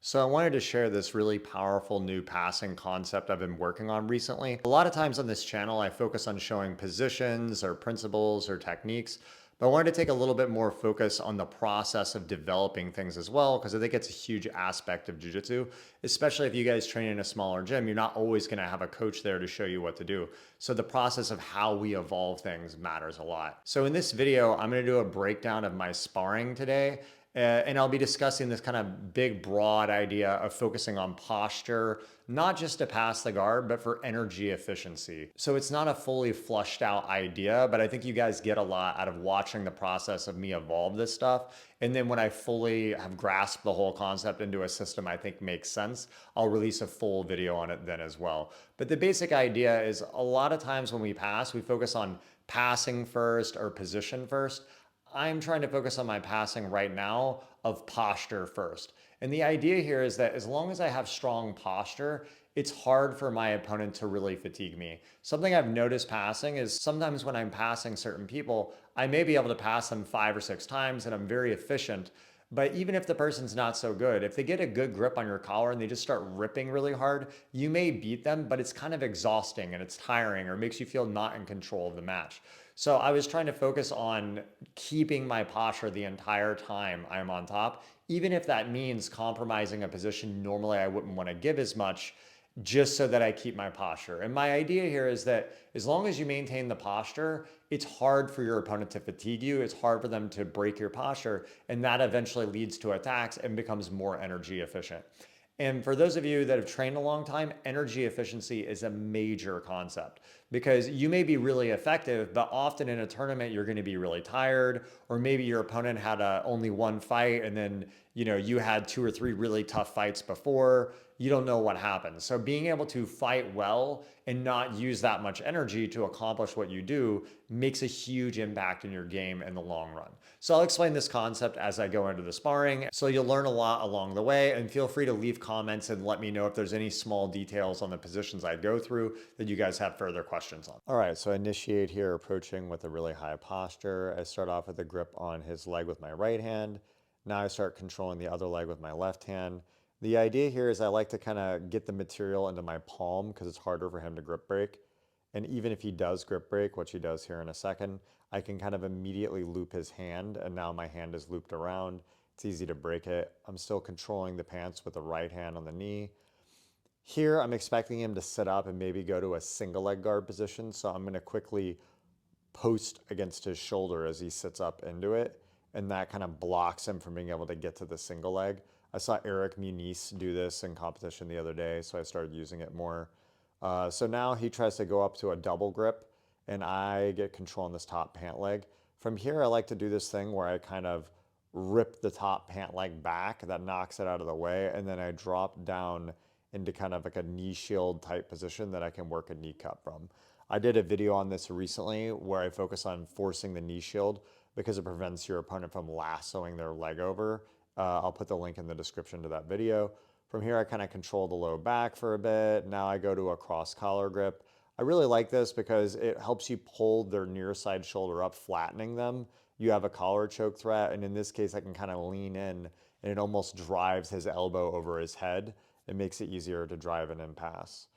So I wanted to share this really powerful new passing concept I've been working on recently. A lot of times on this channel, I focus on showing positions or principles or techniques, but I wanted to take a little bit more focus on the process of developing things as well, because I think it's a huge aspect of jiu-jitsu, especially if you guys train in a smaller gym, you're not always going to have a coach there to show you what to do. So the process of how we evolve things matters a lot. So in this video, I'm going to do a breakdown of my sparring today. And I'll be discussing this kind of big, broad idea of focusing on posture, not just to pass the guard, but for energy efficiency. So it's not a fully flushed out idea, but I think you guys get a lot out of watching the process of me evolve this stuff. And then when I fully have grasped the whole concept into a system I think makes sense, I'll release a full video on it then as well. But the basic idea is a lot of times when we pass, we focus on passing first or position first. I'm trying to focus on my passing right now of posture first. And the idea here is that as long as I have strong posture, it's hard for my opponent to really fatigue me. Something I've noticed passing is sometimes when I'm passing certain people, I may be able to pass them 5 or 6 times and I'm very efficient. But even if the person's not so good, if they get a good grip on your collar and they just start ripping really hard, you may beat them, but it's kind of exhausting and it's tiring or makes you feel not in control of the match. So I was trying to focus on keeping my posture the entire time I'm on top, even if that means compromising a position normally I wouldn't want to give as much, just so that I keep my posture. And my idea here is that as long as you maintain the posture, it's hard for your opponent to fatigue you. It's hard for them to break your posture. And that eventually leads to attacks and becomes more energy efficient. And for those of you that have trained a long time, energy efficiency is a major concept because you may be really effective, but often in a tournament, you're going to be really tired, or maybe your opponent had only one fight and then, you had 2 or 3 really tough fights before. You don't know what happens. So being able to fight well and not use that much energy to accomplish what you do makes a huge impact in your game in the long run. So I'll explain this concept as I go into the sparring. So you'll learn a lot along the way, and feel free to leave comments and let me know if there's any small details on the positions I go through that you guys have further questions on. All right, so I initiate here approaching with a really high posture. I start off with a grip on his leg with my right hand. Now I start controlling the other leg with my left hand. The idea here is I like to kind of get the material into my palm because it's harder for him to grip break. And even if he does grip break, which he does here in a second, I can kind of immediately loop his hand, and now my hand is looped around. It's easy to break it. I'm still controlling the pants with the right hand on the knee. Here, I'm expecting him to sit up and maybe go to a single leg guard position, so I'm going to quickly post against his shoulder as he sits up into it, and that kind of blocks him from being able to get to the single leg. I saw Eric Muniz do this in competition the other day, so I started using it more. So now he tries to go up to a double grip, and I get control on this top pant leg. From here, I like to do this thing where I kind of rip the top pant leg back, that knocks it out of the way, and then I drop down into kind of like a knee shield type position that I can work a knee cut from. I did a video on this recently where I focus on forcing the knee shield because it prevents your opponent from lassoing their leg over. I'll put the link in the description to that video. From here, I kind of control the low back for a bit. Now I go to a cross collar grip. I really like this because it helps you pull their near side shoulder up, flattening them. You have a collar choke threat, and in this case, I can kind of lean in and it almost drives his elbow over his head. It makes it easier to drive an in pass.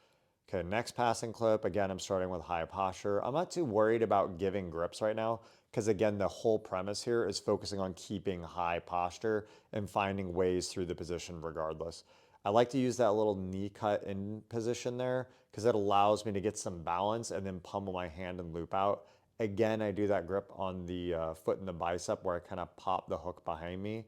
Okay, next passing clip. Again, I'm starting with high posture. I'm not too worried about giving grips right now because, again, the whole premise here is focusing on keeping high posture and finding ways through the position regardless. I like to use that little knee cut in position there because it allows me to get some balance and then pummel my hand and loop out. Again, I do that grip on the foot and the bicep where I kind of pop the hook behind me.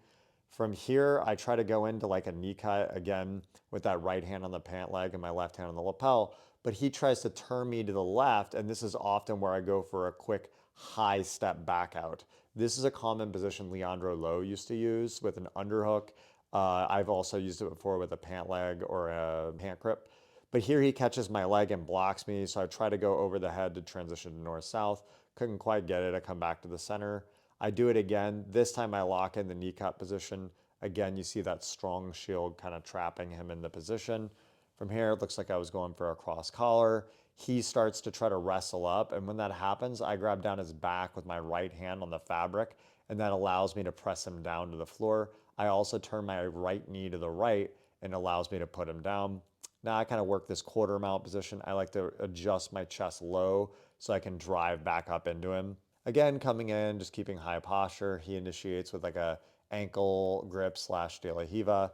From here, I try to go into like a knee cut again with that right hand on the pant leg and my left hand on the lapel, but he tries to turn me to the left, and this is often where I go for a quick high step back out. This is a common position Leandro Lowe used to use with an underhook. I've also used it before with a pant leg or a pant grip. But here he catches my leg and blocks me, so I try to go over the head to transition to north-south. Couldn't quite get it. I come back to the center. I do it again. This time I lock in the knee cut position. Again, you see that strong shield kind of trapping him in the position. From here, it looks like I was going for a cross collar. He starts to try to wrestle up, and when that happens, I grab down his back with my right hand on the fabric, and that allows me to press him down to the floor. I also turn my right knee to the right, and allows me to put him down. Now I kind of work this quarter mount position. I like to adjust my chest low so I can drive back up into him. Again, coming in, just keeping high posture. He initiates with like a ankle grip slash de la Hiva.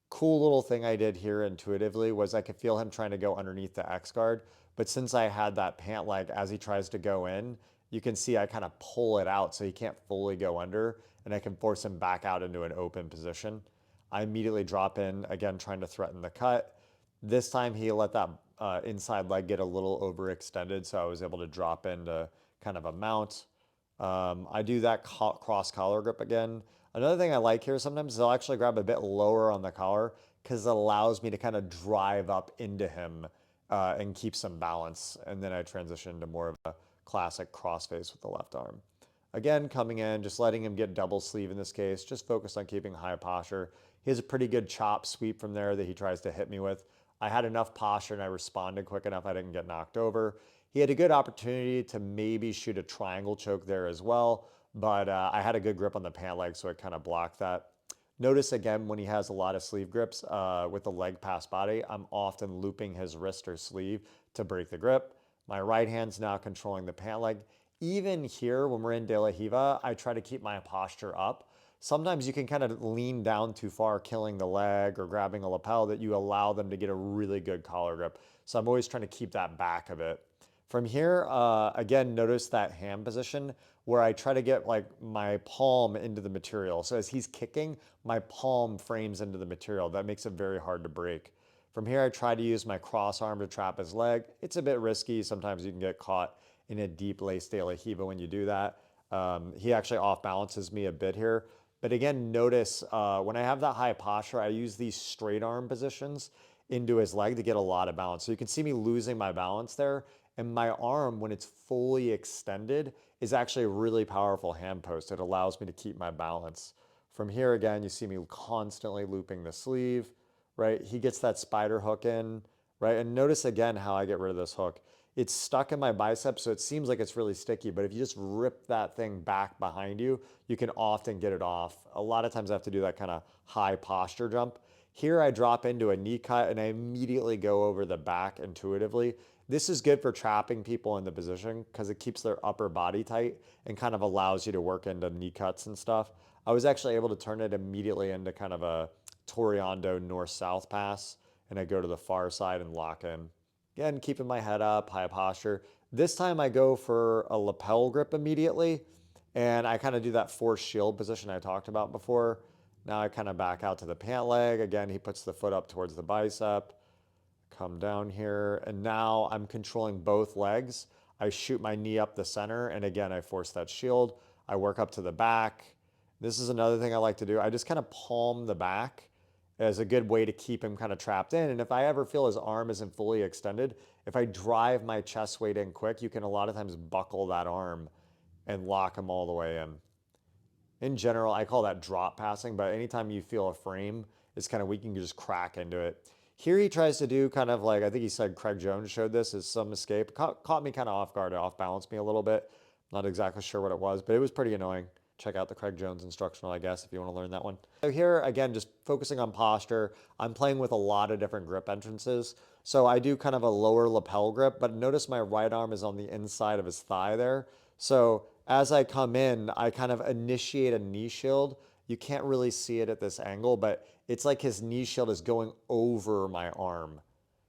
Cool little thing I did here intuitively was I could feel him trying to go underneath the X guard. But since I had that pant leg as he tries to go in, you can see I kind of pull it out so he can't fully go under, and I can force him back out into an open position. I immediately drop in, again, trying to threaten the cut. This time he let that inside leg get a little overextended, so I was able to drop into kind of a mount. I do that cross collar grip again. Another thing I like here sometimes is I'll actually grab a bit lower on the collar because it allows me to kind of drive up into him and keep some balance. And then I transition to more of a classic crossface with the left arm. Again, coming in, just letting him get double sleeve in this case, just focused on keeping high posture. He has a pretty good chop sweep from there that he tries to hit me with. I had enough posture and I responded quick enough I didn't get knocked over. He had a good opportunity to maybe shoot a triangle choke there as well, but I had a good grip on the pant leg, so it kind of blocked that. Notice again when he has a lot of sleeve grips with the leg past body, I'm often looping his wrist or sleeve to break the grip. My right hand's now controlling the pant leg. Even here, when we're in De La Hiva, I try to keep my posture up. Sometimes you can kind of lean down too far, killing the leg or grabbing a lapel, that you allow them to get a really good collar grip. So I'm always trying to keep that back a bit. From here, again, notice that hand position where I try to get like my palm into the material. So as he's kicking, my palm frames into the material. That makes it very hard to break. From here, I try to use my cross arm to trap his leg. It's a bit risky. Sometimes you can get caught in a deep lace de la Hiva when you do that. He actually off balances me a bit here. But again, notice when I have that high posture, I use these straight arm positions into his leg to get a lot of balance. So you can see me losing my balance there. And my arm, when it's fully extended, is actually a really powerful hand post. It allows me to keep my balance. From here, again, you see me constantly looping the sleeve, right? He gets that spider hook in, right? And notice again how I get rid of this hook. It's stuck in my biceps, so it seems like it's really sticky, but if you just rip that thing back behind you, you can often get it off. A lot of times I have to do that kind of high posture jump. Here I drop into a knee cut and I immediately go over the back intuitively. This is good for trapping people in the position because it keeps their upper body tight and kind of allows you to work into knee cuts and stuff. I was actually able to turn it immediately into kind of a Toriando north-south pass, and I go to the far side and lock in. Again, keeping my head up, high posture. This time I go for a lapel grip immediately, and I kind of do that forced shield position I talked about before. Now I kind of back out to the pant leg. Again, he puts the foot up towards the bicep. Come down here, and now I'm controlling both legs. I shoot my knee up the center, and again, I force that shield. I work up to the back. This is another thing I like to do. I just kind of palm the back as a good way to keep him kind of trapped in. And if I ever feel his arm isn't fully extended, if I drive my chest weight in quick, you can a lot of times buckle that arm and lock him all the way in. In general, I call that drop passing, but anytime you feel a frame is kind of weak, you can just crack into it. Here he tries to do kind of like, I think he said Craig Jones showed this as some escape. Caught me kind of off guard, off balanced me a little bit. Not exactly sure what it was, but it was pretty annoying. Check out the Craig Jones instructional, I guess, if you want to learn that one. So here, again, just focusing on posture. I'm playing with a lot of different grip entrances. So I do kind of a lower lapel grip, but notice my right arm is on the inside of his thigh there. So as I come in, I kind of initiate a knee shield. You can't really see it at this angle, but it's like his knee shield is going over my arm.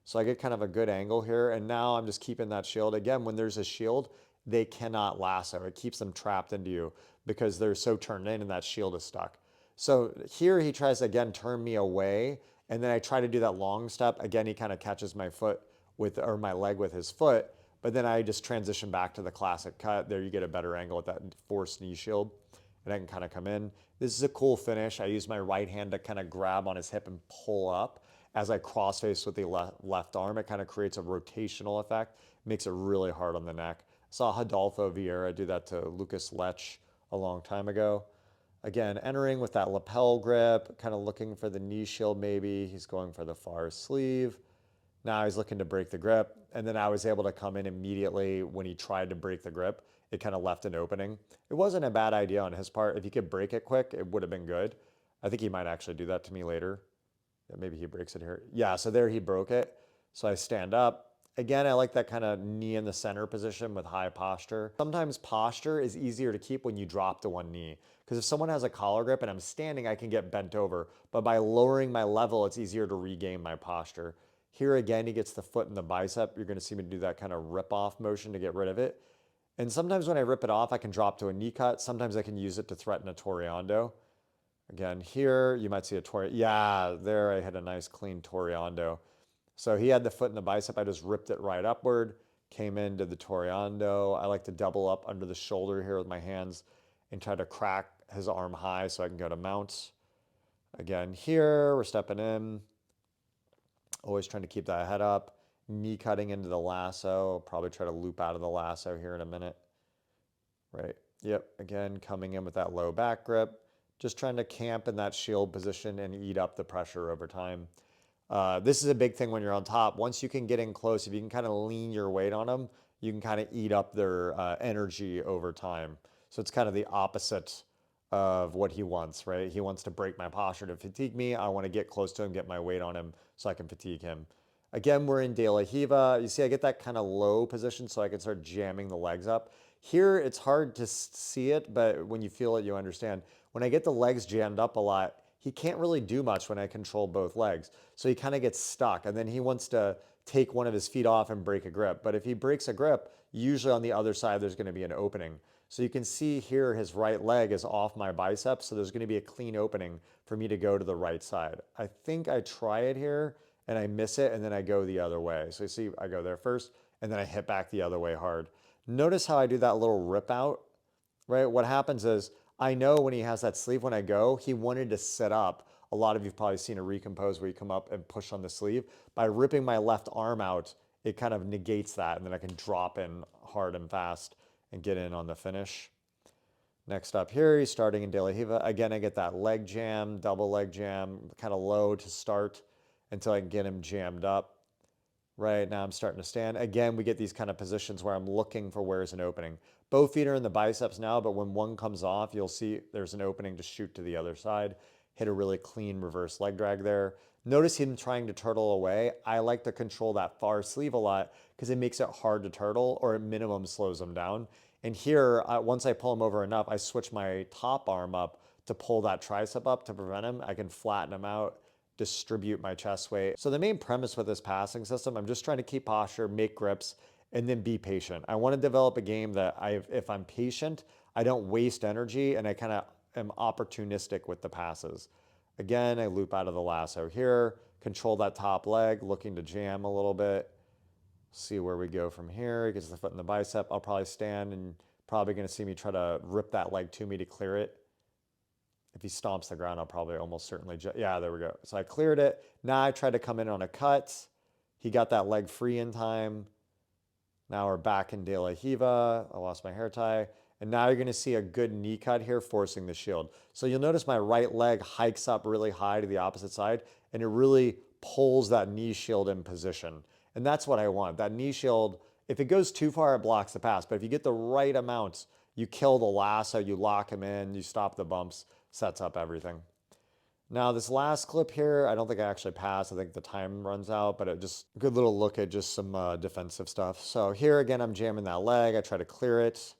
So I get kind of a good angle here. And now I'm just keeping that shield. Again, when there's a shield, they cannot lasso. It keeps them trapped into you because they're so turned in and that shield is stuck. So here he tries to, again, turn me away. And then I try to do that long step. Again, he kind of catches my foot with, or my leg with his foot. But then I just transition back to the classic cut. There you get a better angle with that forced knee shield. And I can kind of come in. This is a cool finish. I use my right hand to kind of grab on his hip and pull up. As I crossface with the left arm, it kind of creates a rotational effect. Makes it really hard on the neck. Saw Rodolfo Vieira do that to Lucas Lech a long time ago. Again, entering with that lapel grip, kind of looking for the knee shield maybe. He's going for the far sleeve. Now he's looking to break the grip. And then I was able to come in immediately when he tried to break the grip. It kind of left an opening. It wasn't a bad idea on his part. If he could break it quick, it would have been good. I think he might actually do that to me later. Maybe he breaks it here. Yeah, so there he broke it. So I stand up. Again, I like that kind of knee in the center position with high posture. Sometimes posture is easier to keep when you drop to one knee. Because if someone has a collar grip and I'm standing, I can get bent over. But by lowering my level, it's easier to regain my posture. Here again, he gets the foot in the bicep. You're going to see me do that kind of rip off motion to get rid of it. And sometimes when I rip it off, I can drop to a knee cut. Sometimes I can use it to threaten a Toreando. Again, here you might see a Toreando. Yeah, there I hit a nice clean Toreando. So he had the foot in the bicep. I just ripped it right upward, came into the Toreando. I like to double up under the shoulder here with my hands and try to crack his arm high so I can go to mounts. Again, here we're stepping in. Always trying to keep that head up. Knee cutting into the lasso. Probably try to loop out of the lasso here in a minute. Right. Yep. Again, coming in with that low back grip. Just trying to camp in that shield position and eat up the pressure over time. This is a big thing when you're on top. Once you can get in close, if you can kind of lean your weight on them, you can kind of eat up their energy over time. So it's kind of the opposite of what he wants, right? He wants to break my posture to fatigue me. I want to get close to him, get my weight on him so I can fatigue him. Again, we're in De La Hiva. You see, I get that kind of low position so I can start jamming the legs up. Here, it's hard to see it, but when you feel it, you understand. When I get the legs jammed up a lot, he can't really do much when I control both legs. So he kind of gets stuck, and then he wants to take one of his feet off and break a grip. But if he breaks a grip, usually on the other side, there's going to be an opening. So you can see here his right leg is off my biceps, so there's going to be a clean opening for me to go to the right side. I think I try it here, and I miss it, and then I go the other way. So you see, I go there first, and then I hit back the other way hard. Notice how I do that little rip out, right? What happens is I know when he has that sleeve, when I go, he wanted to sit up. A lot of you've probably seen a recompose where you come up and push on the sleeve. By ripping my left arm out, it kind of negates that, and then I can drop in hard and fast and get in on the finish. Next up here, he's starting in De La Hiva. Again, I get that leg jam, double leg jam, kind of low to start until I can get him jammed up. Right now I'm starting to stand. Again, we get these kind of positions where I'm looking for where's an opening. Both feet are in the biceps now, but when one comes off, you'll see there's an opening to shoot to the other side. Hit a really clean reverse leg drag there. Notice him trying to turtle away. I like to control that far sleeve a lot because it makes it hard to turtle, or at minimum slows him down. And here, once I pull him over enough, I switch my top arm up to pull that tricep up to prevent him. I can flatten him out, distribute my chest weight. So the main premise with this passing system, I'm just trying to keep posture, make grips, and then be patient. I want to develop a game that if I'm patient, I don't waste energy, and I kind of am opportunistic with the passes. Again, I loop out of the lasso here, control that top leg, looking to jam a little bit. See where we go from here. He gets the foot in the bicep. I'll probably stand, and probably going to see me try to rip that leg to me to clear it. If he stomps the ground, I'll probably almost certainly, yeah, there we go. So I cleared it. Now I try to come in on a cut. He got that leg free in time. Now we're back in De La Hiva. I lost my hair tie. And now you're going to see a good knee cut here forcing the shield. So you'll notice my right leg hikes up really high to the opposite side, and it really pulls that knee shield in position. And that's what I want. That knee shield, if it goes too far, it blocks the pass. But if you get the right amount, you kill the lasso, you lock him in, you stop the bumps, sets up everything. Now this last clip here, I don't think I actually passed. I think the time runs out, but it just good little look at just some defensive stuff. So here again, I'm jamming that leg. I try to clear it.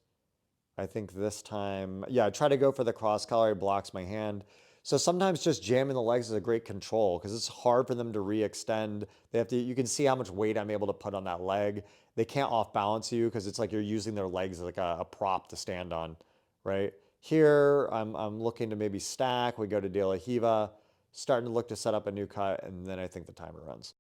I think this time, yeah, I try to go for the cross collar. He blocks my hand. So sometimes just jamming the legs is a great control because it's hard for them to re-extend. They have to, you can see how much weight I'm able to put on that leg. They can't off balance you because it's like you're using their legs as like a prop to stand on, right? Here, I'm looking to maybe stack. We go to De La Hiva, starting to look to set up a new cut, and then I think the timer runs.